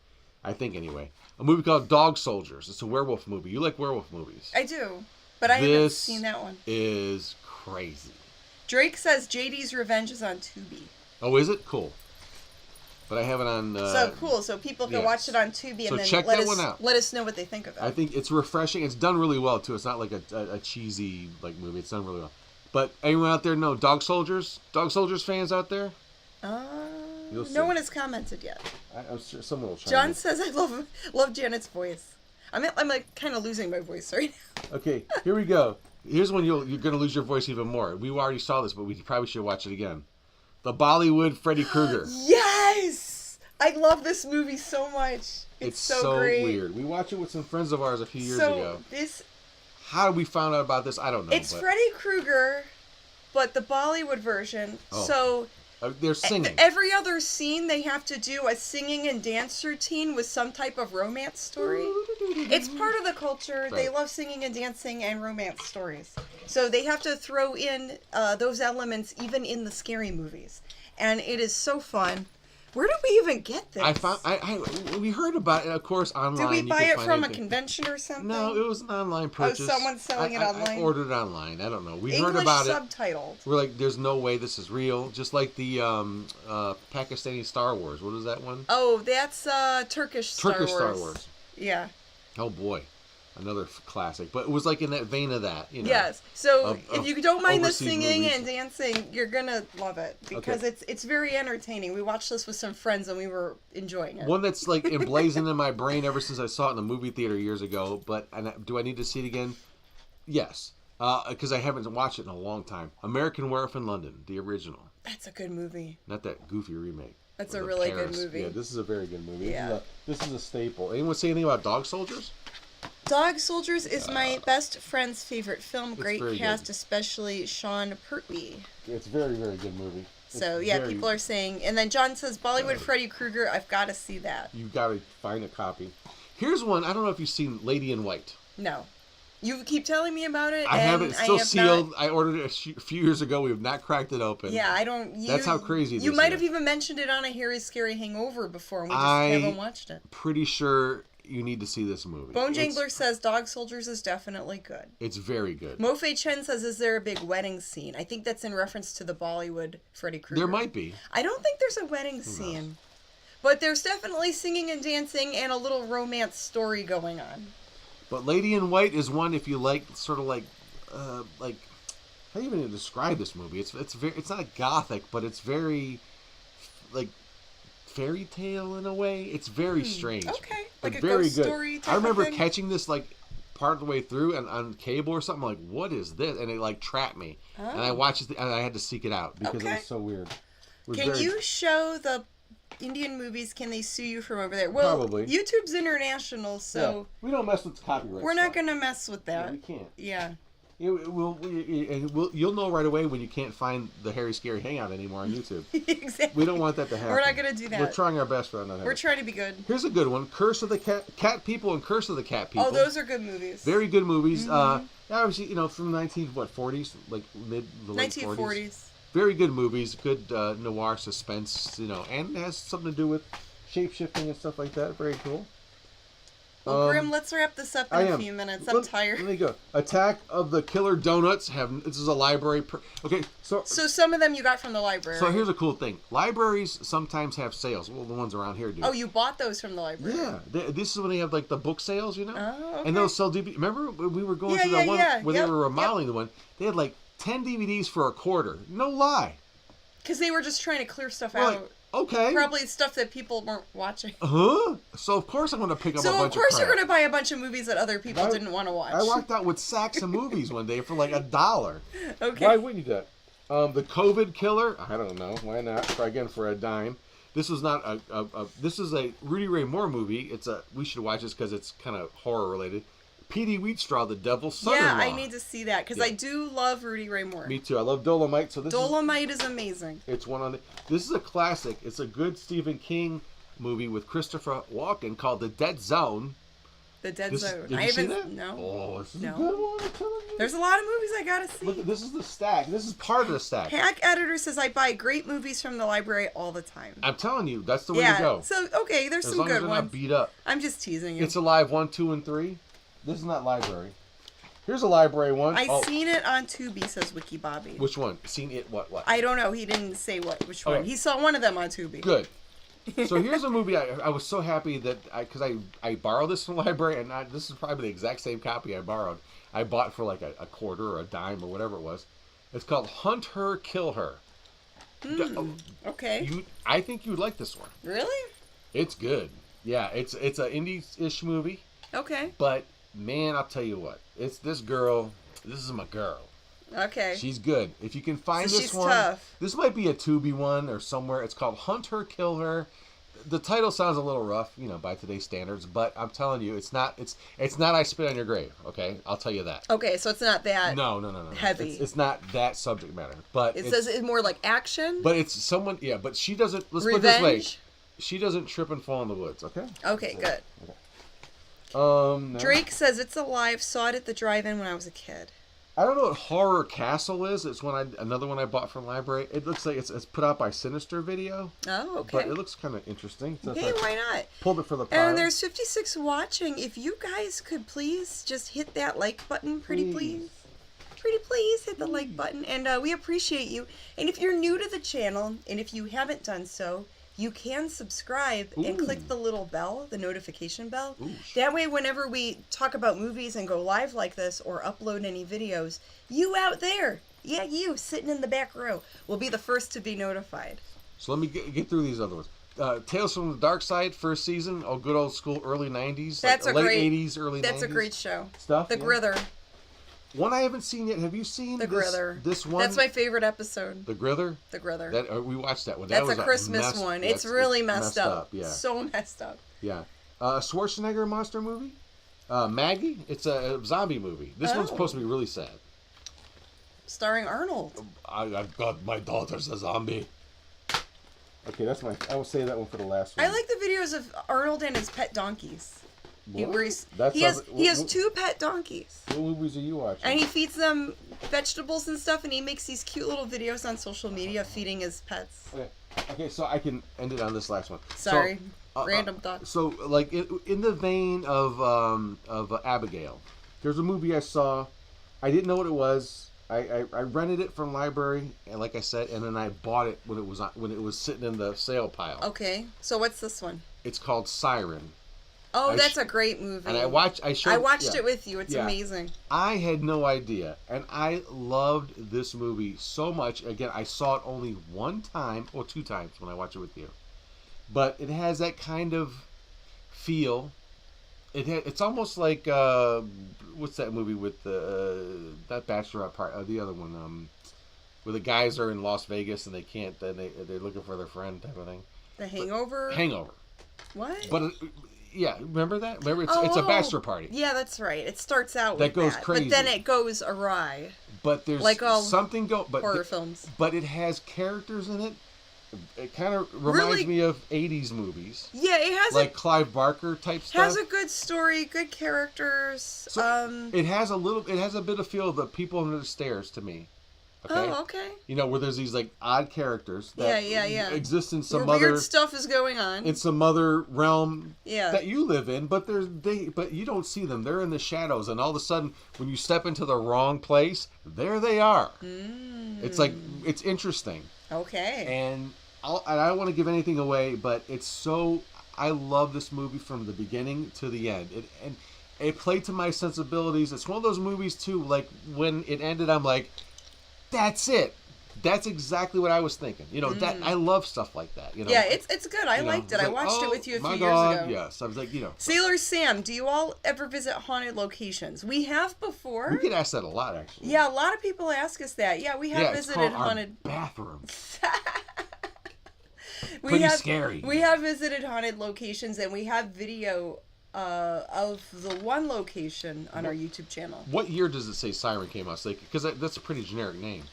I think, anyway. A movie called Dog Soldiers. It's a werewolf movie. You like werewolf movies. I do, but I haven't seen that one. This is crazy. Drake says J.D.'s Revenge is on Tubi. Oh, is it? Cool. But I have it on... so cool. So people can watch it on Tubi and then check that one out. Let us know what they think of it. I think it's refreshing. It's done really well, too. It's not like a cheesy movie. It's done really well. But anyone out there know Dog Soldiers? Dog Soldiers fans out there? No one has commented yet. I'm sure someone will try. John says, I love Janet's voice. I'm like kind of losing my voice right now. Okay, here we go. Here's when you're going to lose your voice even more. We already saw this, but we probably should watch it again. The Bollywood Freddy Krueger. Yes! I love this movie so much. It's so great. Weird. We watched it with some friends of ours a few years ago. How we found out about this, I don't know. It's Freddy Krueger, but the Bollywood version. Oh. So they're singing. Every other scene, they have to do a singing and dance routine with some type of romance story. It's part of the culture. Right. They love singing and dancing and romance stories. So they have to throw in those elements even in the scary movies. And it is so fun. Where did we even get this? We heard about it, of course, online. Did we buy it from a convention or something? No, it was an online purchase. Oh, someone's selling it online? I ordered it online. I don't know. We English heard about subtitled. We're like, there's no way this is real. Just like the Pakistani Star Wars. What is that one? Oh, that's Turkish Star Wars. Turkish Star Wars. Yeah. Oh, boy. Another classic, but it was like in that vein of that, Yes. So if you don't mind the singing and dancing, you're gonna love it because it's very entertaining. We watched this with some friends and we were enjoying it. One that's like emblazoned in my brain ever since I saw it in the movie theater years ago. But do I need to see it again? Yes, because I haven't watched it in a long time. American Werewolf in London, the original. That's a good movie. Not that goofy remake. That's a really good movie. Yeah, this is a very good movie. Yeah. This is a staple. Anyone say anything about Dog Soldiers? Dog Soldiers is my best friend's favorite film. Great cast, good. Especially Sean Pertwee. It's a very, very good movie. So, people are saying... And then John says, Bollywood Freddy Krueger, I've got to see that. You've got to find a copy. Here's one. I don't know if you've seen Lady in White. No. You keep telling me about it. I have it. It's still sealed. I ordered it a few years ago. We have not cracked it open. Yeah, I don't... That's how crazy it is. You might have even mentioned it on a Harry Scary Hangover before, and we just haven't watched it. Pretty sure... You need to see this movie. Bone Jangler says Dog Soldiers is definitely good. It's very good. Mofe Chen says, is there a big wedding scene? I think that's in reference to the Bollywood Freddy Krueger. There might be. I don't think there's a wedding scene. But there's definitely singing and dancing and a little romance story going on. But Lady in White is one if you like, sort of like how do you even describe this movie? It's not gothic, but it's very like fairy tale in a way. It's very strange. Okay. But like a very ghost good. Story type I remember of thing? catching this like part of the way through and on cable or something, like, what is this? And it like trapped me. Oh. And I watched it and I had to seek it out because it was so weird. Can you show the Indian movies? Can they sue you from over there? Well, probably. YouTube's international, so we don't mess with copyright. We're not going to mess with that. Yeah, we can't. Yeah. You'll know right away when you can't find the Harry Scary Hangout anymore on YouTube. Exactly. We don't want that to happen. We're not going to do that. We're trying our best for that not to happen. We're trying to be good. Here's a good one. Curse of the Cat People and Curse of the Cat People. Oh, those are good movies. Very good movies. Obviously, from the 40s, like late 1940s. Very good movies. Good noir suspense, and it has something to do with shape-shifting and stuff like that. Very cool. Well, Grim, let's wrap this up in a few minutes. I'm tired. Let me go. Attack of the Killer Donuts. This is a library. Okay, so some of them you got from the library. So here's a cool thing. Libraries sometimes have sales. Well, the ones around here do. Oh, you bought those from the library? Yeah. This is when they have like the book sales, Oh, okay. And they'll sell DVD. Remember we were going through that one where they were remodeling the one. They had like 10 DVDs for a quarter. No lie. Because they were just trying to clear stuff out. Okay. Probably stuff that people weren't watching. So of course I'm going to pick up a bunch of So of course crap. you're going to buy a bunch of movies that other people didn't want to watch. I walked out with sacks of movies one day for like $1. Okay. Why wouldn't you do that? The COVID Killer. I don't know. Why not? Try again for a dime. This was not this is a Rudy Ray Moore movie. We should watch this because it's kind of horror related. P.D. Wheatstraw, the Devil's Son-in-Law. Yeah, I need to see that because I do love Rudy Ray Moore. Me too. I love Dolomite. Dolomite is amazing. It's one on. This is a classic. It's a good Stephen King movie with Christopher Walken called The Dead Zone. The Dead Zone. Did you see that? No. Oh, this is a good one. I'm telling you. There's a lot of movies I gotta see. Look, this is the stack. This is part of the stack. Hack Editor says I buy great movies from the library all the time. I'm telling you, that's the way to go. So okay, there's some good ones. As long as they're not beat up. I'm just teasing you. It's Alive 1, 2, and 3. This is not library. Here's a library one. I seen it on Tubi, says Wiki Bobby. Which one? Seen it what? I don't know. He didn't say which one. He saw one of them on Tubi. Good. So here's a movie I was so happy that because I borrowed this from the library, and this is probably the exact same copy I borrowed. I bought for like a quarter or a dime or whatever it was. It's called Hunt Her, Kill Her. Okay. I think you'd like this one. Really? It's good. Yeah, it's an indie-ish movie. Okay. But man, I'll tell you what. It's this girl. This is my girl. Okay. She's good. If you can find So this she's one, tough. this might be a Tubi one or somewhere. It's called Hunt Her, Kill Her. The title sounds a little rough, by today's standards, but I'm telling you, it's not. It's not I Spit on Your Grave. Okay, I'll tell you that. Okay, so it's not that. No. Heavy. It's not that subject matter, but It says it's more like action. But it's someone. Yeah, but she doesn't. Let's Revenge? put it this way. She doesn't trip and fall in the woods. Okay. Okay, good. No. Drake says it's alive. Saw it at the drive-in when I was a kid. I don't know what Horror Castle is. It's another one I bought from the library. It looks like it's put out by Sinister Video. Oh, okay. But it looks kind of interesting. So Hey, why not? Pulled it for the pile. And there's 56 watching. If you guys could please just hit that like button, pretty please. Pretty please hit the like button. And we appreciate you. And if you're new to the channel, and if you haven't done so, you can subscribe and click the little bell, the notification bell. That way, whenever we talk about movies and go live like this or upload any videos, you out there, you sitting in the back row, will be the first to be notified. So let me get through these other ones. Tales from the Dark Side, first season. Oh, good old school, early 90s. That's like a late great, 80s, early 90s. That's a great show. Stuff? The Grither. One I haven't seen yet. Have you seen The Grither. This one? That's my favorite episode. The Grither? The Grither. We watched that one. That's a Christmas one. It's really messed up. Yeah. So messed up. Yeah. Schwarzenegger monster movie? Maggie? It's a zombie movie. This one's supposed to be really sad. Starring Arnold. I've got my daughter's a zombie. Okay, I will say that one for the last one. I like the videos of Arnold and his pet donkeys. He has 2 pet donkeys. What movies are you watching? And he feeds them vegetables and stuff, and he makes these cute little videos on social media feeding his pets. Okay, so I can end it on this last one. Sorry, random thoughts. So, like, in the vein of Abigail, there's a movie I saw. I didn't know what it was. I rented it from library, and like I said, and then I bought it when it was sitting in the sale pile. Okay, so what's this one? It's called Siren. Oh, that's a great movie. And I watched it with you. It's amazing. I had no idea, and I loved this movie so much. Again, I saw it only one time, or 2 times when I watched it with you. But it has that kind of feel. It's almost like what's that movie with that Bachelorette part? The other one, where the guys are in Las Vegas and they can't. They're looking for their friend type of thing. The Hangover. Hangover. What? But. Yeah, remember that? Remember, it's a bachelor party. Yeah, that's right. It starts out that with goes that, crazy, but then it goes awry. But there's like all something horror films. But it has characters in it. It kind of reminds me of 80s movies. Yeah, it has like Clive Barker type stuff. Has a good story, good characters. So it has a bit of feel of the People Under the Stairs to me. Okay? Oh, okay. Where there's these like odd characters that exist in some where other weird stuff is going on in some other realm that you live in, but but you don't see them. They're in the shadows, and all of a sudden, when you step into the wrong place, there they are. It's like it's interesting. Okay. And I don't want to give anything away, but it's so. I love this movie from the beginning to the end. It played to my sensibilities. It's one of those movies too. Like when it ended, I'm like. That's it. That's exactly what I was thinking. That I love stuff like that. Yeah, it's good. I liked it. I watched it with you a few years ago. Yes, I was like, Sailor Sam, do you all ever visit haunted locations? We have before. We get asked that a lot, actually. Yeah, a lot of people ask us that. Yeah, we have visited haunted bathrooms. Pretty scary. We have visited haunted locations, and we have video of the one location on our YouTube channel. What year does it say Siren came out? Because that's a pretty generic name.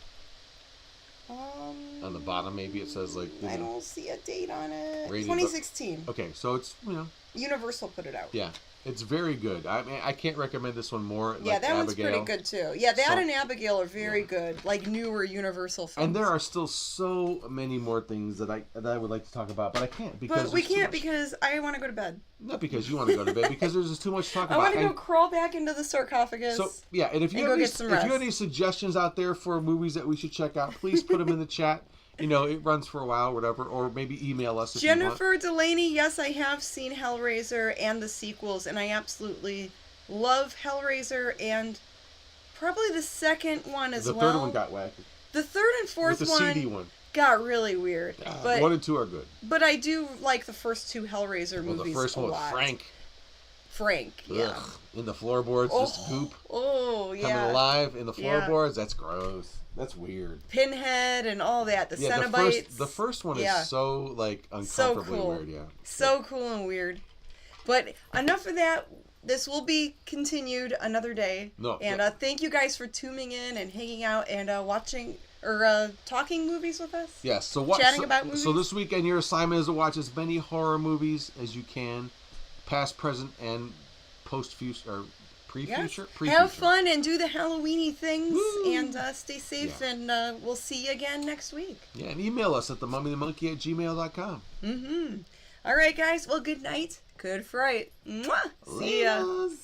On the bottom, maybe it says like. I don't see a date on it. 2016. Okay, so it's Universal put it out. Yeah, it's very good. I mean, I can't recommend this one more. Yeah, like that Abigail. one's pretty good too. Yeah, that and Abigail are very good, like newer Universal films. And there are still so many more things that I would like to talk about, but I can't because. But we can't because I want to go to bed. Not because you want to go to bed, because there's just too much to talk about. I want to go crawl back into the sarcophagus. So yeah, and if you have any suggestions out there for movies that we should check out, please put them in the chat. It runs for a while, whatever, or maybe email us if Jennifer you want. Delaney, yes, I have seen Hellraiser and the sequels, and I absolutely love Hellraiser and probably the second one as well. The third one got wacky. The third and fourth With the CD one got really weird. But 1 and 2 are good. But I do like the first 2 Hellraiser movies the first one a lot. with Frank. Yeah. Ugh. In the floorboards, just goop. Oh, yeah. Coming alive in the Yeah. floorboards. That's gross. That's weird. Pinhead and all that. The Yeah, Cenobites. the first one Yeah. is so like So uncomfortably cool. weird. Yeah. So cool and weird. But enough of that. This will be continued another day. No, And yeah. thank you guys for tuning in and hanging out and watching or talking movies with us. Yes. So Chatting about movies. So this weekend, your assignment is to watch as many horror movies as you can, past, present, and post-future or pre-future. Yes. Pre-future. Have fun and do the Halloweeny things. Woo. And stay safe. Yeah. And we'll see you again next week. Yeah, and email us at themummyandthemonkey@gmail.com. Mm-hmm. All right, guys. Well, good night. Good fright. Mwah. See ya. Laters.